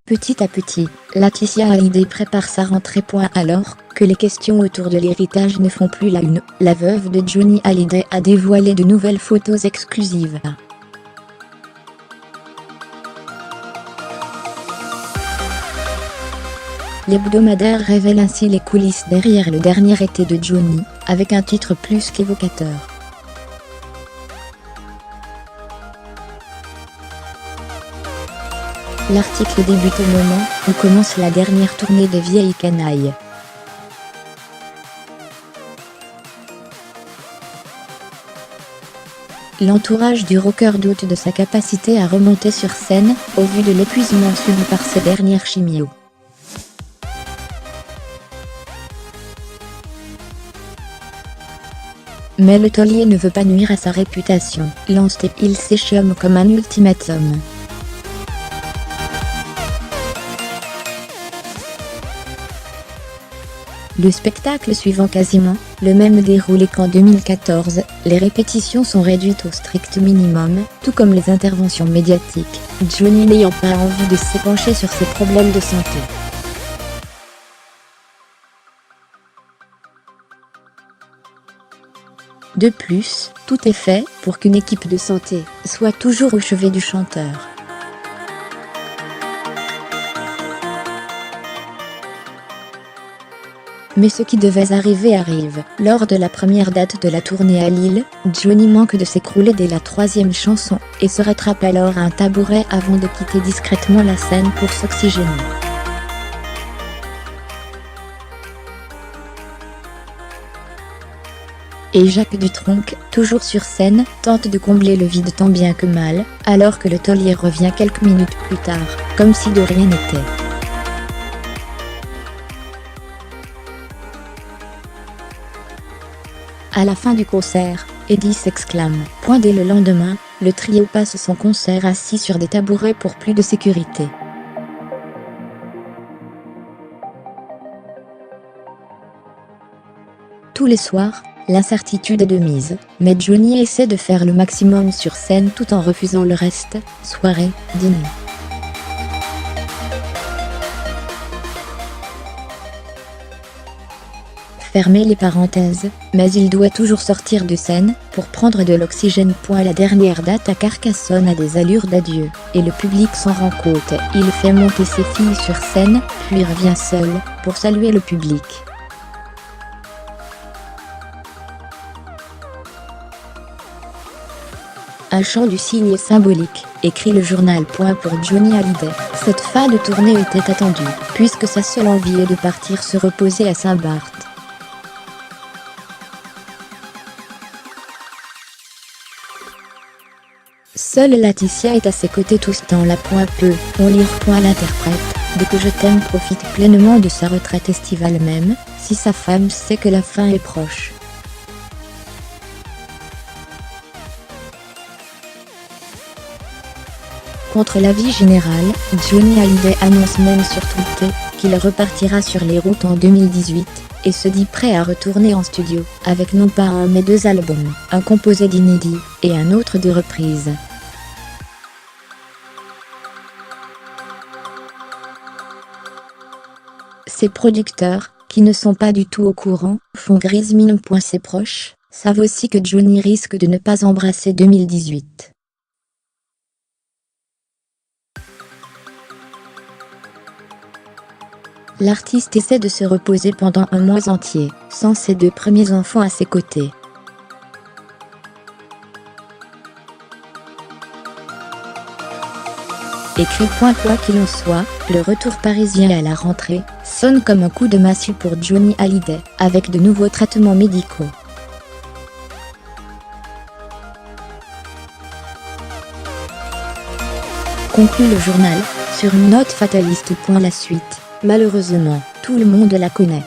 Petit à petit, Laetitia Hallyday prépare sa rentrée. Alors que les questions autour de l'héritage ne font plus la une, la veuve de Johnny Hallyday a dévoilé de nouvelles photos exclusives. L'hebdomadaire révèle ainsi les coulisses derrière le dernier été de Johnny, avec un titre plus qu'évocateur. L'article débute au moment où commence la dernière tournée des Vieilles Canailles. L'entourage du rocker doute de sa capacité à remonter sur scène, au vu de l'épuisement subi par ses dernières chimios. Mais le taulier ne veut pas nuire à sa réputation, lance-t-il ses chums comme un ultimatum. Le spectacle suivant quasiment le même déroulé qu'en 2014, les répétitions sont réduites au strict minimum, tout comme les interventions médiatiques, Johnny n'ayant pas envie de s'épancher sur ses problèmes de santé. De plus, tout est fait pour qu'une équipe de santé soit toujours au chevet du chanteur. Mais ce qui devait arriver arrive. Lors de la première date de la tournée à Lille, Johnny manque de s'écrouler dès la troisième chanson, et se rattrape alors à un tabouret avant de quitter discrètement la scène pour s'oxygéner. Et Jacques Dutronc, toujours sur scène, tente de combler le vide tant bien que mal, alors que le taulier revient quelques minutes plus tard, comme si de rien n'était. À la fin du concert, Eddie s'exclame. Dès le lendemain, le trio passe son concert assis sur des tabourets pour plus de sécurité. Tous les soirs, l'incertitude est de mise, mais Johnny essaie de faire le maximum sur scène tout en refusant le reste, soirée, dîner. Fermez les parenthèses, mais il doit toujours sortir de scène pour prendre de l'oxygène. La dernière date à Carcassonne a des allures d'adieu, et le public s'en rend compte. Il fait monter ses filles sur scène, puis revient seul, pour saluer le public. Un chant du cygne symbolique, écrit le journal. Pour Johnny Hallyday, cette fin de tournée était attendue, puisque sa seule envie est de partir se reposer à Saint-Barth. Seule Laetitia est à ses côtés tout ce temps-là. On lire. L'interprète de Que je t'aime profite pleinement de sa retraite estivale même si sa femme sait que la fin est proche. Contre l'avis général, Johnny Hallyday annonce même sur Twitter qu'il repartira sur les routes en 2018, et se dit prêt à retourner en studio, avec non pas un mais deux albums, un composé d'inédits, et un autre de reprises. Ses producteurs, qui ne sont pas du tout au courant, font grise mine. Ses proches savent aussi que Johnny risque de ne pas embrasser 2018. L'artiste essaie de se reposer pendant un mois entier, sans ses deux premiers enfants à ses côtés. Écrit. Quoi qu'il en soit, le retour parisien à la rentrée sonne comme un coup de massue pour Johnny Hallyday, avec de nouveaux traitements médicaux. Conclut le journal, sur une note fataliste. La suite, malheureusement, tout le monde la connaît.